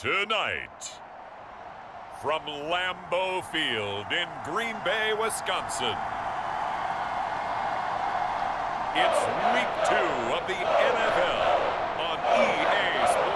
Tonight, from Lambeau Field in Green Bay, Wisconsin, it's Week 2 of the NFL on EA Sports.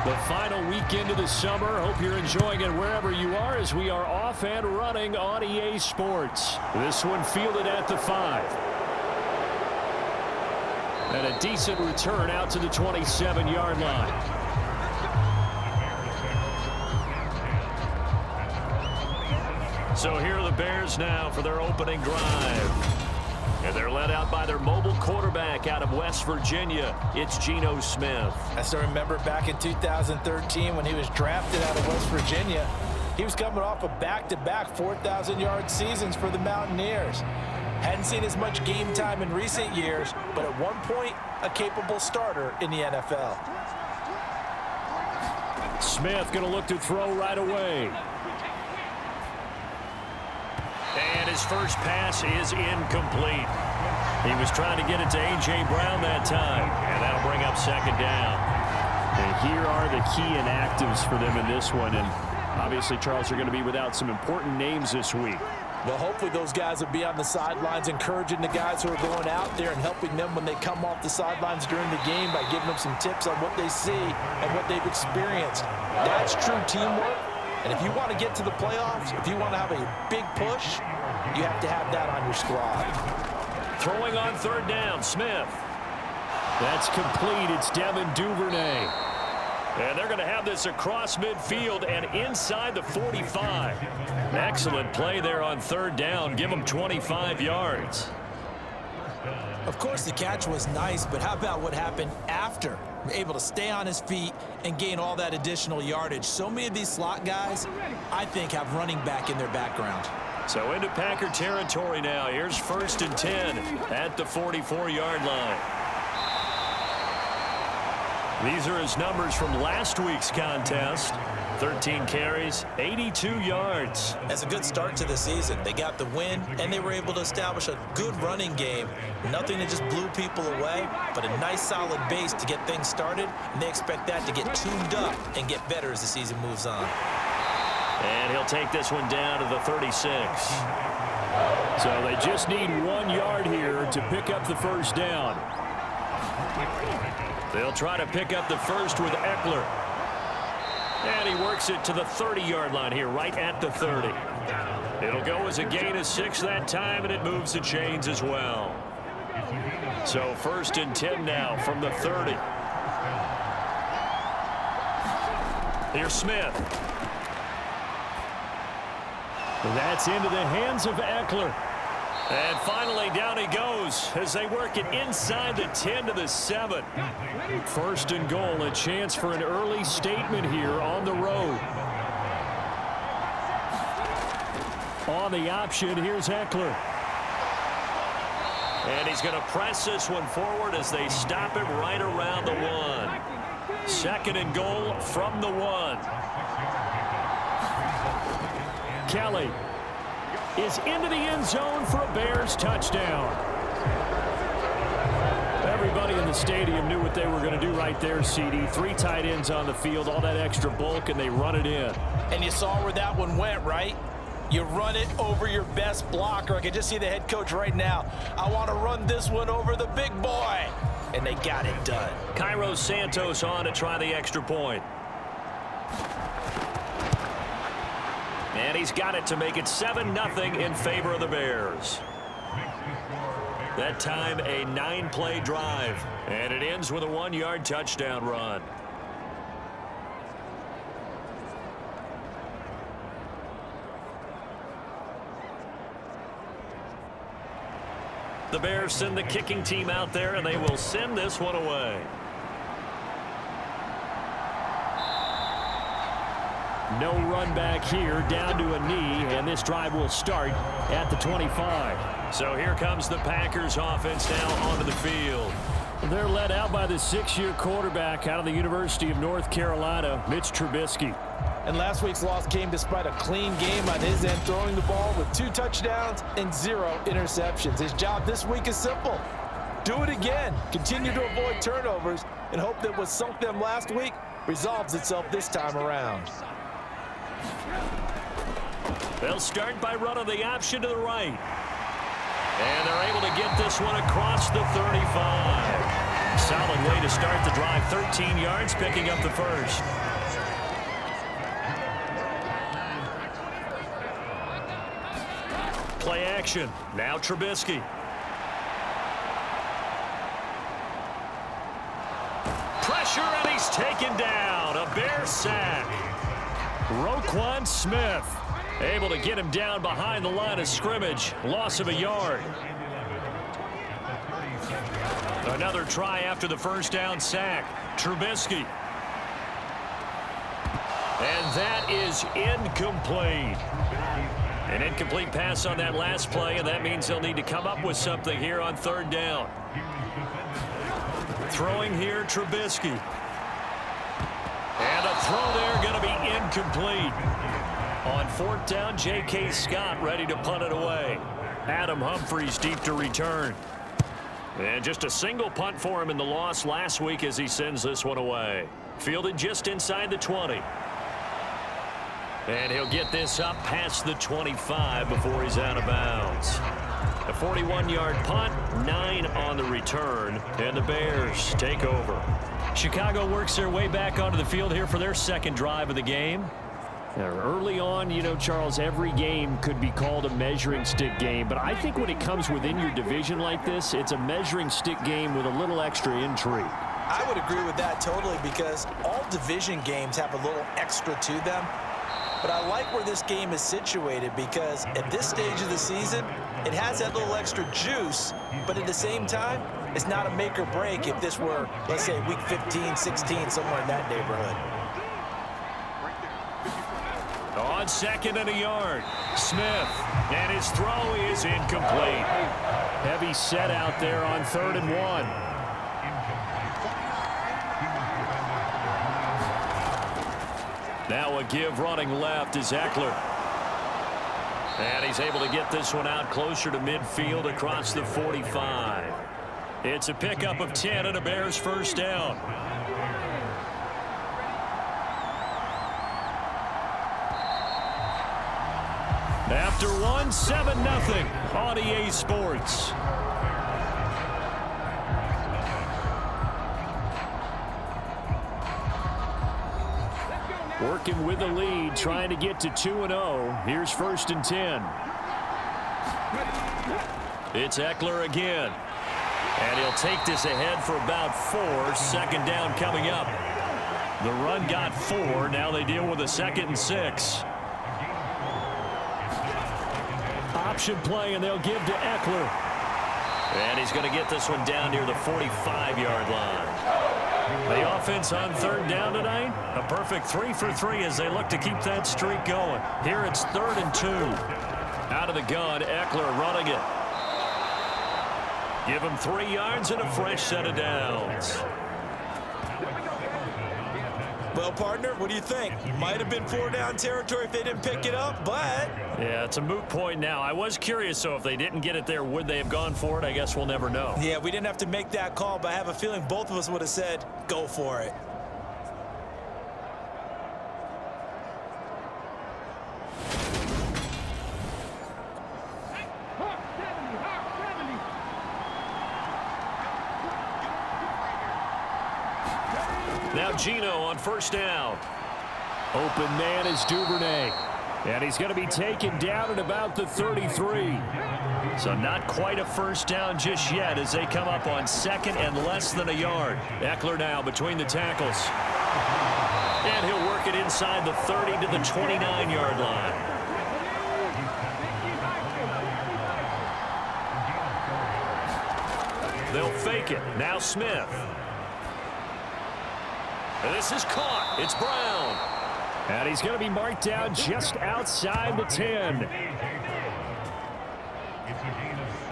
The final weekend of the summer. Hope you're enjoying it wherever you are as we are off and running on EA Sports. This one fielded at the 5. And a decent return out to the 27-yard line. So here are the Bears now for their opening drive. And they're led out by their mobile quarterback out of West Virginia. It's Geno Smith. I still remember back in 2013 when he was drafted out of West Virginia. He was coming off of back-to-back 4,000-yard seasons for the Mountaineers. Hadn't seen as much game time in recent years, but at one point, a capable starter in the NFL. Smith going to look to throw right away. And his first pass is incomplete. He was trying to get it to A.J. Brown that time, and that'll bring up second down. And here are the key inactives for them in this one, and obviously, Charles, are going to be without some important names this week. Well, hopefully those guys will be on the sidelines encouraging the guys who are going out there and helping them when they come off the sidelines during the game by giving them some tips on what they see and what they've experienced. That's true teamwork. And if you want to get to the playoffs, if you want to have a big push, you have to have that on your squad. Throwing on third down, Smith. That's complete. It's Devin Duvernay. And they're going to have this across midfield and inside the 45. Excellent play there on third down. Give them 25 yards. Of course, the catch was nice, but how about what happened after? Able to stay on his feet and gain all that additional yardage. So many of these slot guys, I think, have running back in their background. So into Packer territory now. Here's 1st and 10 at the 44-yard line. These are his numbers from last week's contest. 13 carries, 82 yards. That's a good start to the season. They got the win, and they were able to establish a good running game. Nothing that just blew people away, but a nice solid base to get things started, and they expect that to get tuned up and get better as the season moves on. And he'll take this one down to the 36. So they just need 1 yard here to pick up the first down. They'll try to pick up the first with Eckler. And he works it to the 30-yard line here, right at the 30. It'll go as a gain of 6 that time, and it moves the chains as well. So 1st and 10 now from the 30. Here's Smith. That's into the hands of Eckler. And finally, down he goes as they work it inside the 10 to the 7. 1st and goal, a chance for an early statement here on the road. On the option, here's Eckler. And he's going to press this one forward as they stop it right around the 1. 2nd and goal from the 1. Kelly is into the end zone for a Bears touchdown. Everybody in the stadium knew what they were going to do right there, CD. 3 tight ends on the field, all that extra bulk, and they run it in. And you saw where that one went, right? You run it over your best blocker. I can just see the head coach right now. I want to run this one over the big boy. And they got it done. Cairo Santos on to try the extra point. And he's got it to make it 7-0 in favor of the Bears. That time, a 9-play drive. And it ends with a 1-yard touchdown run. The Bears send the kicking team out there, and they will send this one away. No run back here, down to a knee, and this drive will start at the 25. So here comes the Packers offense now onto the field. They're led out by the 6-year quarterback out of the University of North Carolina, Mitch Trubisky. And last week's loss came despite a clean game on his end, throwing the ball with 2 touchdowns and 0 interceptions. His job this week is simple. Do it again. Continue to avoid turnovers and hope that what sunk them last week resolves itself this time around. They'll start by running the option to the right. And they're able to get this one across the 35. Solid way to start the drive. 13 yards, picking up the first. Play action. Now Trubisky. Pressure, and he's taken down. A Bear sack. Roquan Smith able to get him down behind the line of scrimmage. Loss of a yard. Another try after the first down sack. Trubisky. And that is incomplete. An incomplete pass on that last play, and that means they'll need to come up with something here on 3rd down. Throwing here, Trubisky. And a throw there going to be incomplete. On 4th down, J.K. Scott ready to punt it away. Adam Humphries deep to return. And just a single punt for him in the loss last week as he sends this one away. Fielded just inside the 20. And he'll get this up past the 25 before he's out of bounds. A 41-yard punt, 9 on the return, and the Bears take over. Chicago works their way back onto the field here for their second drive of the game. Early on, you know, Charles, every game could be called a measuring stick game, but I think when it comes within your division like this, it's a measuring stick game with a little extra intrigue. I would agree with that totally, because all division games have a little extra to them. But I like where this game is situated, because at this stage of the season, it has that little extra juice, but at the same time, it's not a make or break if this were, let's say, week 15, 16, somewhere in that neighborhood. On 2nd and a yard, Smith, and his throw is incomplete. Heavy set out there on 3rd and 1. Now a give running left is Eckler. And he's able to get this one out closer to midfield across the 45. It's a pickup of 10 and a Bears first down. After 1, 7-0 on EA Sports. Working with the lead, trying to get to 2-0. Here's 1st and 10. It's Eckler again. And he'll take this ahead for about 4. 2nd down coming up. The run got 4. Now they deal with a 2nd and 6. Option play, and they'll give to Eckler. And he's going to get this one down near the 45-yard line. The offense on 3rd down tonight, a perfect 3 for 3 as they look to keep that streak going. Here it's 3rd and 2. Out of the gun, Eckler running it. Give him 3 yards and a fresh set of downs. Well, partner, what do you think? Might have been 4-down territory if they didn't pick it up, but... Yeah, it's a moot point now. I was curious, so if they didn't get it there, would they have gone for it? I guess we'll never know. Yeah, we didn't have to make that call, but I have a feeling both of us would have said, go for it. Now Gino on 1st down. Open man is Duvernay. And he's going to be taken down at about the 33. So not quite a 1st down just yet as they come up on 2nd and less than a yard. Eckler now between the tackles. And he'll work it inside the 30 to the 29-yard line. They'll fake it. Now Smith. And this is caught. It's Brown. And he's going to be marked down just outside the 10.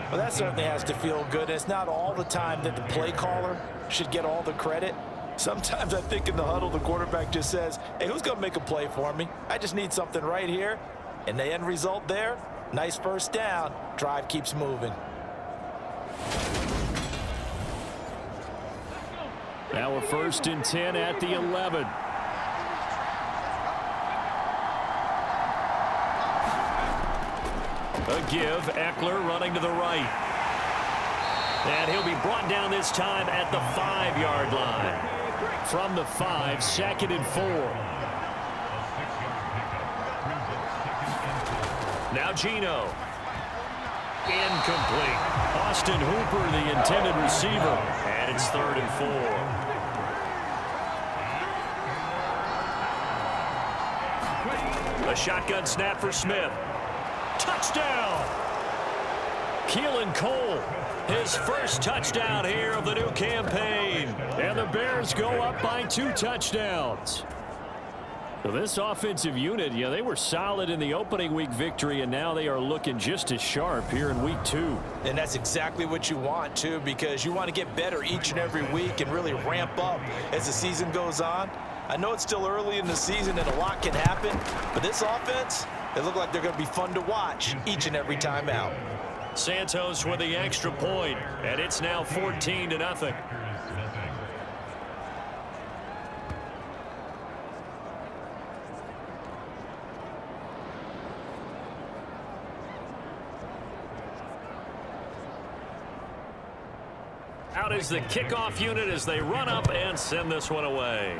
Well, that certainly has to feel good. It's not all the time that the play caller should get all the credit. Sometimes I think in the huddle, the quarterback just says, hey, who's going to make a play for me? I just need something right here. And the end result there, nice first down. Drive keeps moving. Now we're 1st and 10 at the 11. A give, Eckler running to the right. And he'll be brought down this time at the 5-yard line. From the 5, 2nd and 4. Now Geno. Incomplete. Austin Hooper, the intended receiver. And it's 3rd and 4. A shotgun snap for Smith. Touchdown! Keelan Cole, his first touchdown here of the new campaign. And the Bears go up by 2 touchdowns. So this offensive unit, they were solid in the opening week victory, and now they are looking just as sharp here in week 2. And that's exactly what you want, too, because you want to get better each and every week and really ramp up as the season goes on. I know it's still early in the season and a lot can happen, but this offense, they look like they're going to be fun to watch each and every time out. Santos with the extra point, and it's now 14-0. Out is the kickoff unit as they run up and send this one away.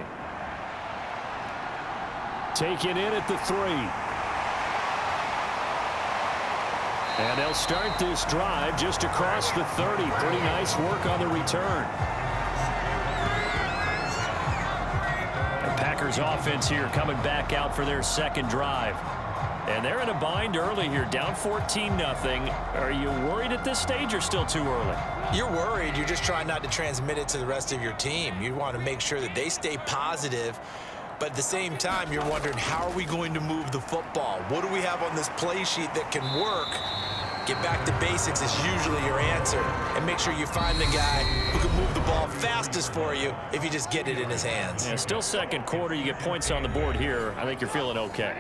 Taken in at the 3. And they'll start this drive just across the 30. Pretty nice work on the return. The Packers offense here coming back out for their 2nd drive. And they're in a bind early here, down 14-0. Are you worried at this stage or still too early? You're worried. You're just trying not to transmit it to the rest of your team. You want to make sure that they stay positive. But at the same time, you're wondering, how are we going to move the football? What do we have on this play sheet that can work? Get back to basics is usually your answer. And make sure you find the guy who can move the ball fastest for you if you just get it in his hands. Yeah, still 2nd quarter. You get points on the board here. I think you're feeling okay.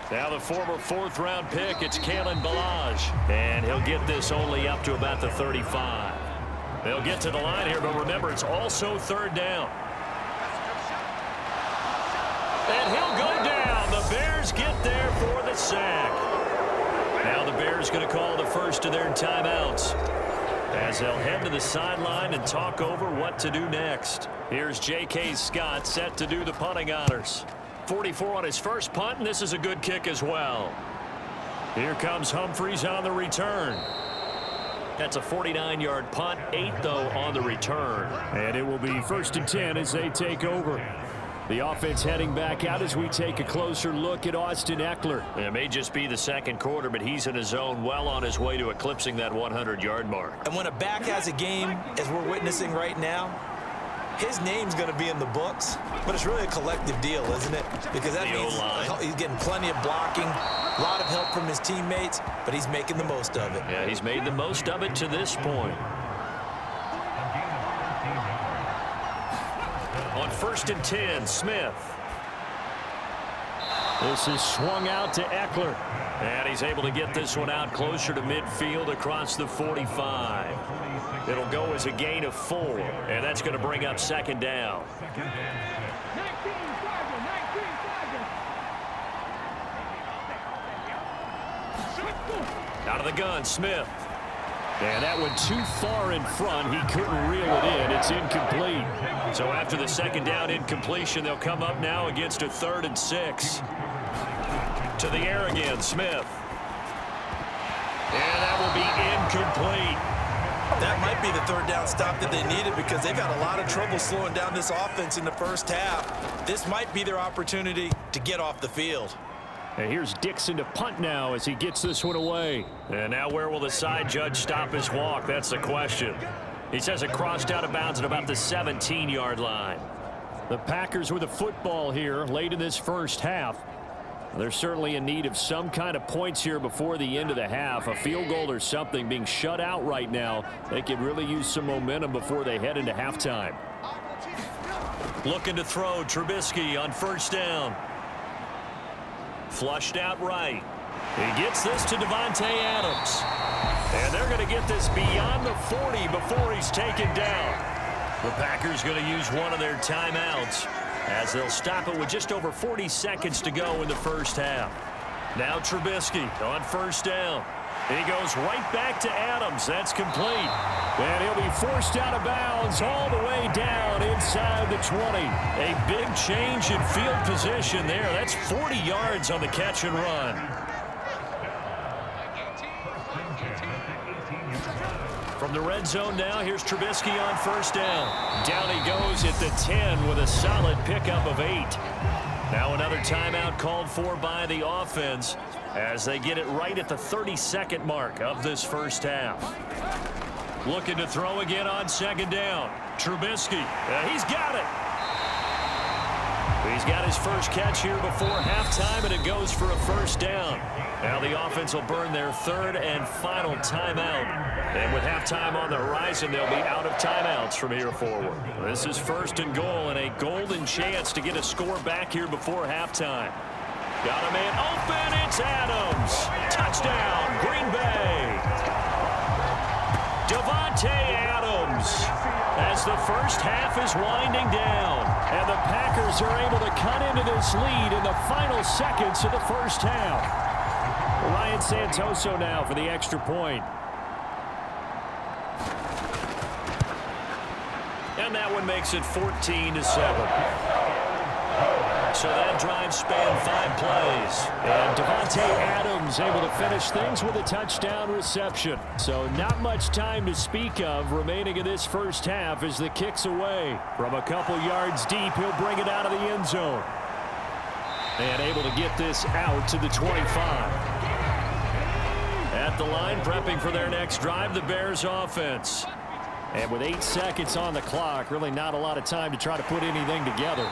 Now the former 4th-round pick, it's Kalen Ballage. And he'll get this only up to about the 35. They'll get to the line here, but remember, it's also 3rd down. And he'll go down. The Bears get there for the sack. Now the Bears going to call the first of their timeouts, as they'll head to the sideline and talk over what to do next. Here's J.K. Scott set to do the punting honors. 44 on his first punt, and this is a good kick as well. Here comes Humphries on the return. That's a 49-yard punt, 8 though on the return. And it will be 1st and 10 as they take over. The offense heading back out as we take a closer look at Austin Eckler. It may just be the 2nd quarter, but he's in his zone, well on his way to eclipsing that 100-yard mark. And when a back has a game, as we're witnessing right now, his name's going to be in the books, but it's really a collective deal, isn't it? Because that means he's getting plenty of blocking, a lot of help from his teammates, but he's making the most of it. Yeah, he's made the most of it to this point. On 1st and 10, Smith. This is swung out to Eckler. And he's able to get this one out closer to midfield across the 45. It'll go as a gain of 4, and that's going to bring up 2nd down. Out of the gun, Smith. And that went too far in front. He couldn't reel it in. It's incomplete. So after the 2nd down incompletion, they'll come up now against a 3rd and 6. To the air again, Smith. And that will be incomplete. That might be the 3rd down stop that they needed, because they've had a lot of trouble slowing down this offense in the first half. This might be their opportunity to get off the field. And here's Dixon to punt now as he gets this one away. And now where will the side judge stop his walk? That's the question. He says it crossed out of bounds at about the 17-yard line. The Packers with a football here late in this first half. They're certainly in need of some kind of points here before the end of the half. A field goal or something. Being shut out right now. They could really use some momentum before they head into halftime. Looking to throw. Trubisky on first down. Flushed out right. He gets this to Davante Adams. And they're going to get this beyond the 40 before he's taken down. The Packers going to use one of their timeouts as they'll stop it with just over 40 seconds to go in the first half. Now Trubisky on first down. He goes right back to Adams. That's complete. And he'll be forced out of bounds all the way down inside the 20. A big change in field position there. That's 40 yards on the catch and run. From the red zone now, here's Trubisky on first down. Down he goes at the 10 with a solid pickup of 8. Now another timeout called for by the offense as they get it right at the 32nd mark of this first half. Looking to throw again on second down. Trubisky, he's got it. He's got his first catch here before halftime, and it goes for a first down. Now the offense will burn their third and final timeout. And with halftime on the horizon, they'll be out of timeouts from here forward. This is first and goal and a golden chance to get a score back here before halftime. Got a man open. It's Adams. Touchdown, Green Bay. Davante Adams as the first half is winding down. And the Packers are able to cut into this lead in the final seconds of the first half. Ryan Santoso now for the extra point. And that one makes it 14-7. So that drive spanned 5 plays. And Davante Adams able to finish things with a touchdown reception. So not much time to speak of remaining in this first half as the kick's away. From a couple yards deep, he'll bring it out of the end zone. And able to get this out to the 25. At the line, prepping for their next drive, the Bears offense. And with 8 seconds on the clock, really not a lot of time to try to put anything together.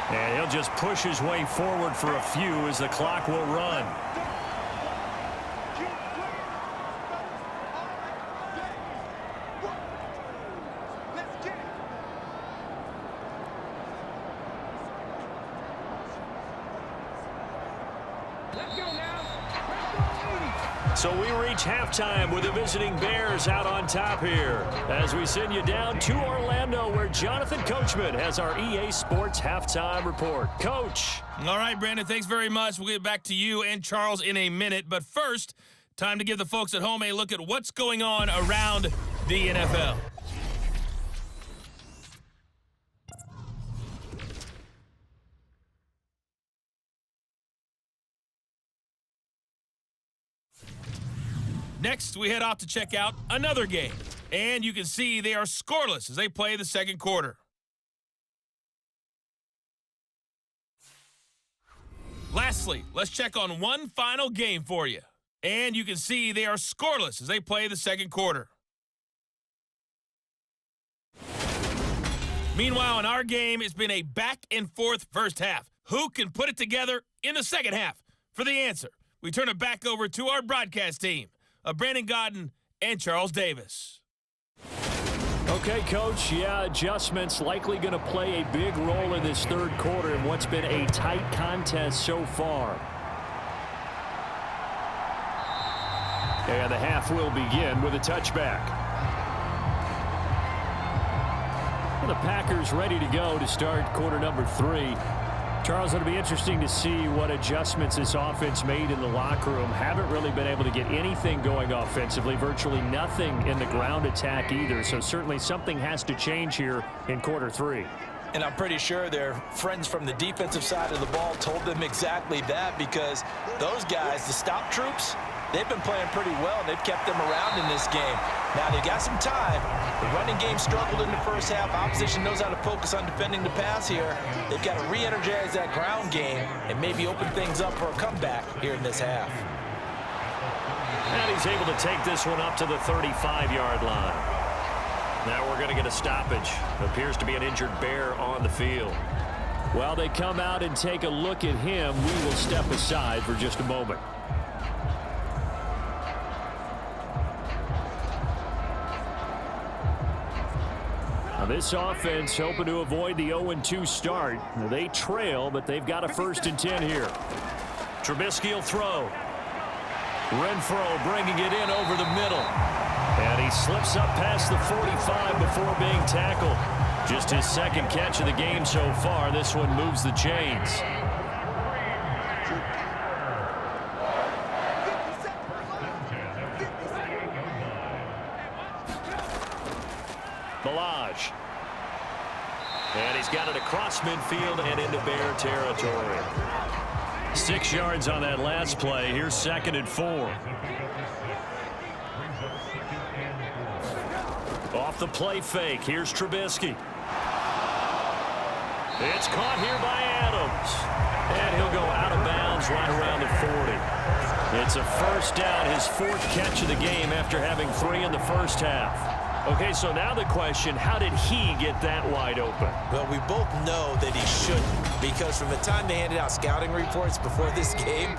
And he'll just push his way forward for a few as the clock will run. So we reach halftime with the visiting Bears out on top here as we send you down to Orlando where Jonathan Coachman has our EA Sports Halftime Report. Coach. All right, Brandon, thanks very much. We'll get back to you and Charles in a minute. But first, time to give the folks at home a look at what's going on around the NFL. Next, we head off to check out another game. And you can see they are scoreless as they play the second quarter. Lastly, let's check on one final game for you. And you can see they are scoreless as they play the second quarter. Meanwhile, in our game, it's been a back-and-forth first half. Who can put it together in the second half? For the answer, we turn it back over to our broadcast team of Brandon Godden and Charles Davis. Okay, Coach, adjustments likely going to play a big role in this third quarter in what's been a tight contest so far. And the half will begin with a touchback. Well, the Packers ready to go to start quarter number 3. Charles, it'll be interesting to see what adjustments this offense made in the locker room. Haven't really been able to get anything going offensively, virtually nothing in the ground attack either. So certainly something has to change here in quarter 3. And I'm pretty sure their friends from the defensive side of the ball told them exactly that, because those guys, the stop troops, they've been playing pretty well. They've kept them around in this game. Now, they've got some time. The running game struggled in the first half. Opposition knows how to focus on defending the pass here. They've got to re-energize that ground game and maybe open things up for a comeback here in this half. And he's able to take this one up to the 35-yard line. Now we're going to get a stoppage. Appears to be an injured Bear on the field. While they come out and take a look at him, we will step aside for just a moment. Now this offense hoping to avoid the 0-2 start. Now they trail, but they've got a 1st and 10 here. Trubisky will throw. Renfro bringing it in over the middle. And he slips up past the 45 before being tackled. Just his 2nd catch of the game so far. This one moves the chains. Balaj. And he's got it across midfield and into Bear territory. 6 yards on that last play. Here's 2nd and 4. Off the play fake. Here's Trubisky. It's caught here by Adams. And he'll go out of bounds right around the 40. It's a 1st down, his 4th catch of the game after having 3 in the first half. Okay, so now the question, how did he get that wide open? Well, we both know that he shouldn't, because from the time they handed out scouting reports before this game,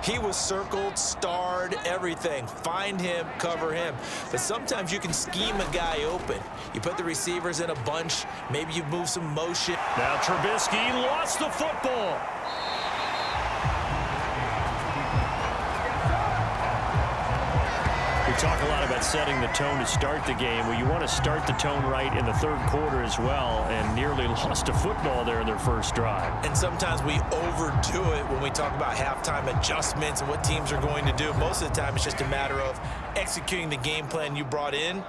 he was circled, starred, everything. Find him, cover him. But sometimes you can scheme a guy open. You put the receivers in a bunch. Maybe you move some motion. Now Trubisky lost the football. We talk a lot about setting the tone to start the game. Well, you want to start the tone right in the 3rd quarter as well, and nearly lost a football there in their first drive. And sometimes we overdo it when we talk about halftime adjustments and what teams are going to do. Most of the time, it's just a matter of executing the game plan you brought in.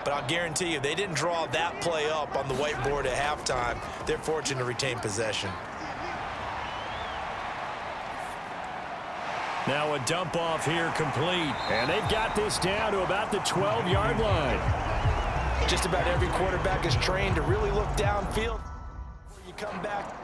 But I'll guarantee you, they didn't draw that play up on the whiteboard at halftime. They're fortunate to retain possession. Now a dump off here complete. And they've got this down to about the 12-yard line. Just about every quarterback is trained to really look downfield before you come back.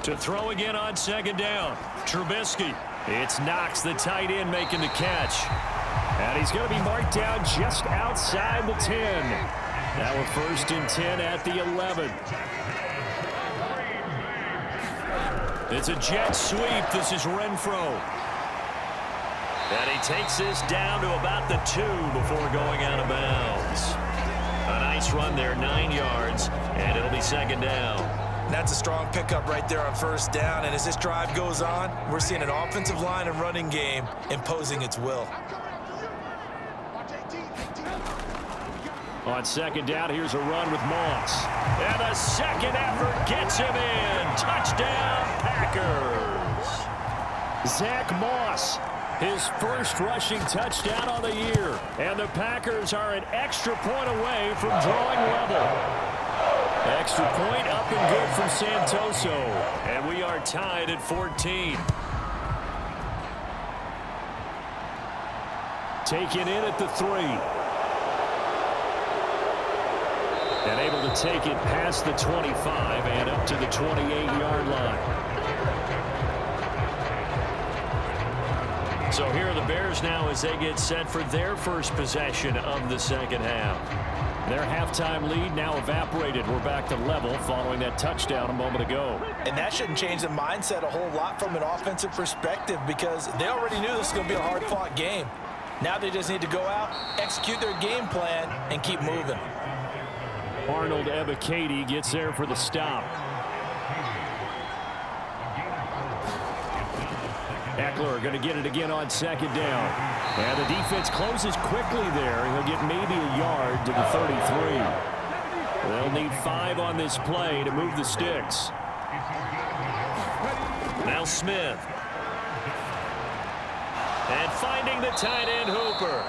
To throw again on 2nd down. Trubisky. It's Knox, the tight end, making the catch. And he's going to be marked down just outside the 10. Now a 1st and 10 at the 11. It's a jet sweep. This is Renfro. And he takes this down to about the 2 before going out of bounds. A nice run there, 9 yards, and it'll be 2nd down. That's a strong pickup right there on 1st down. And as this drive goes on, we're seeing an offensive line and running game imposing its will. On 2nd down, here's a run with Moss. And the 2nd effort gets him in. Touchdown, Packers. Zach Moss, his 1st rushing touchdown on the year. And the Packers are an extra point away from drawing level. Extra point up and good from Santoso. And we are tied at 14. Taken in at the 3. And able to take it past the 25 and up to the 28-yard line. So here are the Bears now as they get set for their first possession of the 2nd half. Their halftime lead now evaporated. We're back to level following that touchdown a moment ago. And that shouldn't change the mindset a whole lot from an offensive perspective, because they already knew this was going to be a hard-fought game. Now they just need to go out, execute their game plan, and keep moving. Arnold Ebiketie gets there for the stop. Eckler going to get it again on 2nd down. And the defense closes quickly there. He'll get maybe a yard to the 33. They'll need 5 on this play to move the sticks. Now Smith. And finding the tight end Hooper.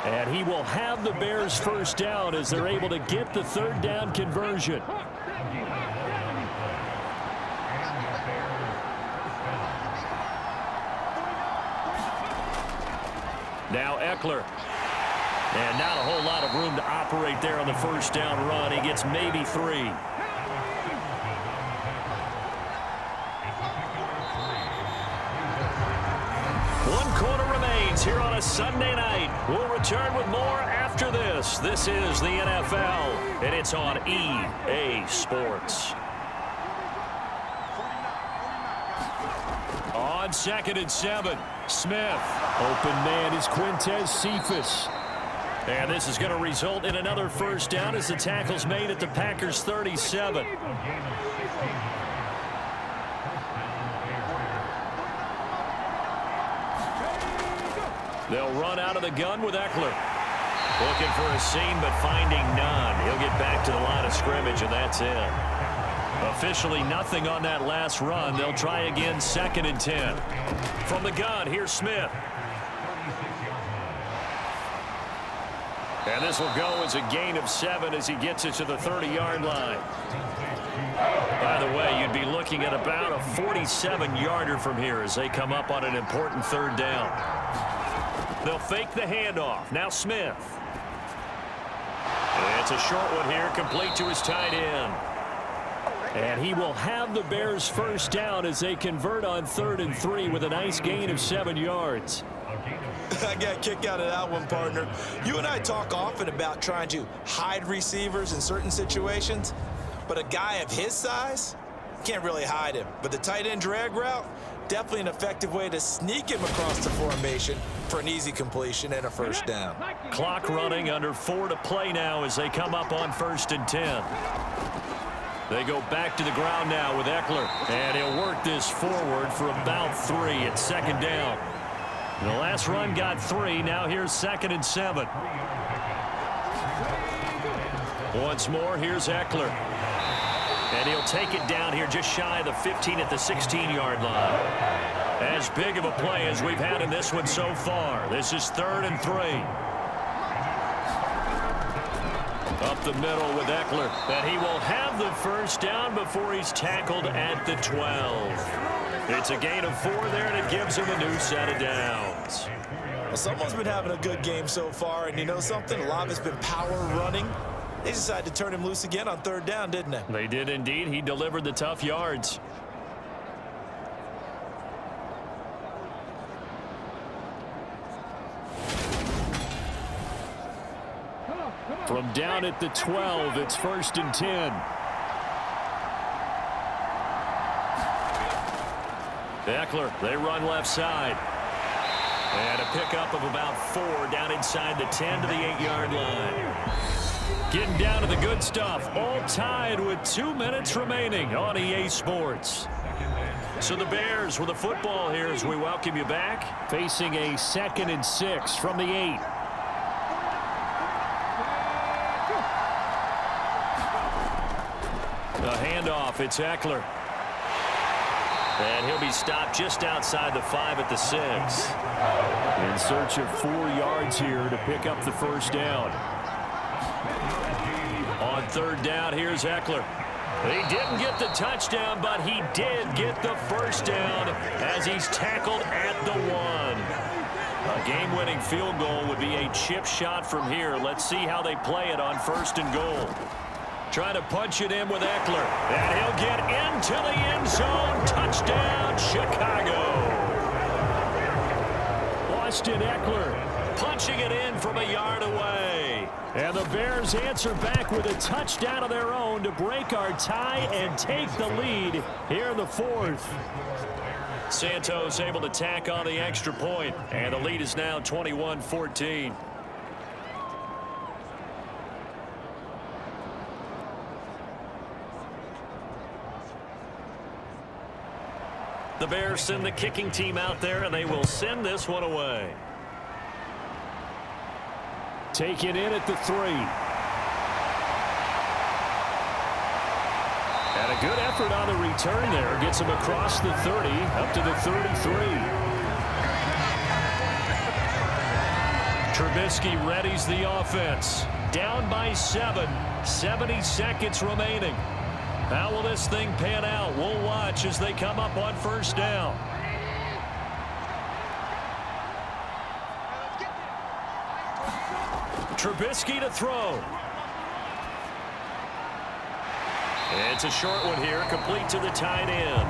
And he will have the Bears first down as they're able to get the third down conversion. Now Eckler. And not a whole lot of room to operate there on the first down run. He gets maybe 3. One quarter remains here on a Sunday night. We'll return with more after this. This is the NFL, and it's on EA Sports. On 2nd and 7, Smith. Open man is Quintez Cephas. And this is going to result in another first down as the tackle's made at the Packers' 37. They'll run out of the gun with Eckler. Looking for a seam, but finding none. He'll get back to the line of scrimmage, and that's it. Officially nothing on that last run. They'll try again 2nd and 10. From the gun, here's Smith. And this will go as a gain of 7 as he gets it to the 30-yard line. By the way, you'd be looking at about a 47-yarder from here as they come up on an important third down. They'll fake the handoff. Now Smith. It's a short one here, complete to his tight end. And he will have the Bears first down as they convert on 3rd and 3 with a nice gain of 7 yards. I got a kick out of that one, partner. You and I talk often about trying to hide receivers in certain situations, but a guy of his size can't really hide him. But the tight end drag route, definitely an effective way to sneak him across the formation for an easy completion and a first down. Clock running, under 4 to play now as they come up on 1st and 10. They go back to the ground now with Eckler, and he'll work this forward for about 3 at 2nd down. The last run got 3. Now here's 2nd and 7. Once more, here's Eckler. And he'll take it down here just shy of the 15 at the 16-yard line. As big of a play as we've had in this one so far. This is 3rd and 3. Up the middle with Eckler. And he will have the first down before he's tackled at the 12. It's a gain of 4 there, and it gives him a new set of downs. Well, someone's been having a good game so far, and you know something? A lot of it's been power running. They decided to turn him loose again on 3rd down, didn't they? They did indeed. He delivered the tough yards. From down at the 12, it's 1st and 10. Eckler, they run left side. And a pickup of about 4 down inside the 10 to the 8-yard line. Getting down to the good stuff. All tied with 2 minutes remaining on EA Sports. So the Bears with the football here as we welcome you back. Facing a 2nd and 6 from the 8. A handoff, it's Eckler. And he'll be stopped just outside the 5 at the 6. In search of 4 yards here to pick up the first down. On 3rd down, here's Eckler. He didn't get the touchdown, but he did get the first down as he's tackled at the 1. A game-winning field goal would be a chip shot from here. Let's see how they play it on 1st and goal. Trying to punch it in with Eckler. And he'll get into the end zone. Touchdown, Chicago. Austin Eckler punching it in from a yard away. And the Bears answer back with a touchdown of their own to break our tie and take the lead here in the 4th. Santos able to tack on the extra point, and the lead is now 21-14. The Bears send the kicking team out there, and they will send this one away. Taken in at the 3. And a good effort on the return there. Gets him across the 30, up to the 33. Trubisky readies the offense. Down by 7. 70 seconds remaining. How will this thing pan out? We'll watch as they come up on first down. Trubisky to throw. It's a short one here, complete to the tight end.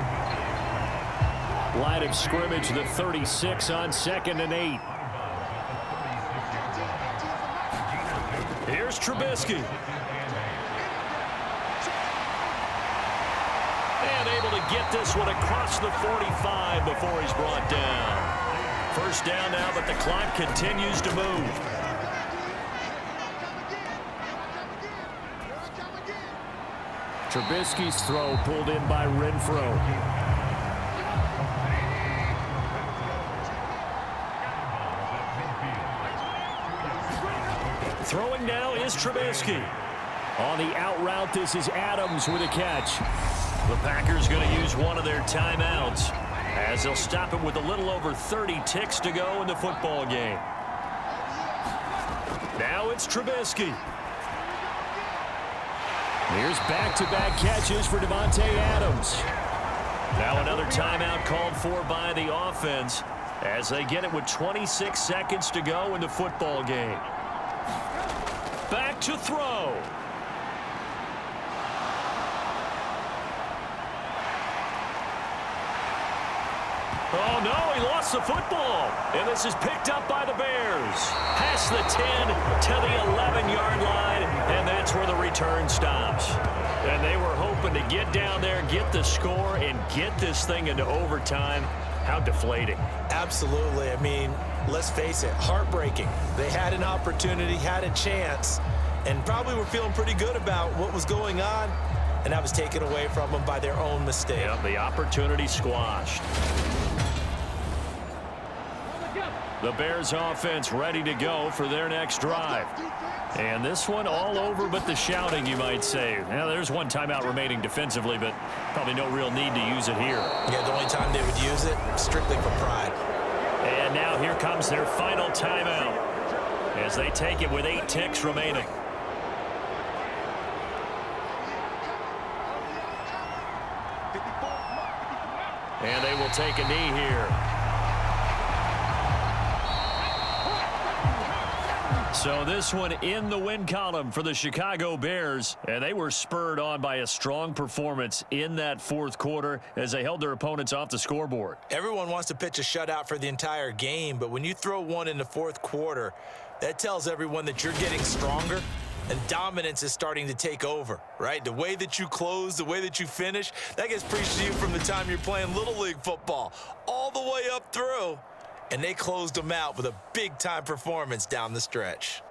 Line of scrimmage, the 36 on 2nd and 8. Here's Trubisky. And able to get this one across the 45 before he's brought down. First down now, but the clock continues to move. Trubisky's throw pulled in by Renfro. Throwing now is Trubisky. On the out route, this is Adams with a catch. The Packers going to use one of their timeouts as they'll stop it with a little over 30 ticks to go in the football game. Now it's Trubisky. Here's back-to-back catches for Davante Adams. Now another timeout called for by the offense as they get it with 26 seconds to go in the football game. Back to throw. Oh, no, he lost the football. And this is picked up by the Bears. Past the 10 to the 11-yard line, and that's where the return stops. And they were hoping to get down there, get the score, and get this thing into overtime. How deflating. Absolutely. I mean, let's face it, heartbreaking. They had an opportunity, had a chance, and probably were feeling pretty good about what was going on, and that was taken away from them by their own mistake. Yeah, the opportunity squashed. The Bears offense ready to go for their next drive. And this one all over but the shouting, you might say. Now, there's one timeout remaining defensively, but probably no real need to use it here. Yeah, the only time they would use it, strictly for pride. And now here comes their final timeout as they take it with 8 ticks remaining. And they will take a knee here. So this one in the win column for the Chicago Bears, and they were spurred on by a strong performance in that fourth quarter as they held their opponents off the scoreboard. Everyone wants to pitch a shutout for the entire game, but when you throw one in the fourth quarter, that tells everyone that you're getting stronger and dominance is starting to take over, right? The way that you close, the way that you finish, that gets preached to you from the time you're playing Little League football all the way up through. And they closed them out with a big-time performance down the stretch.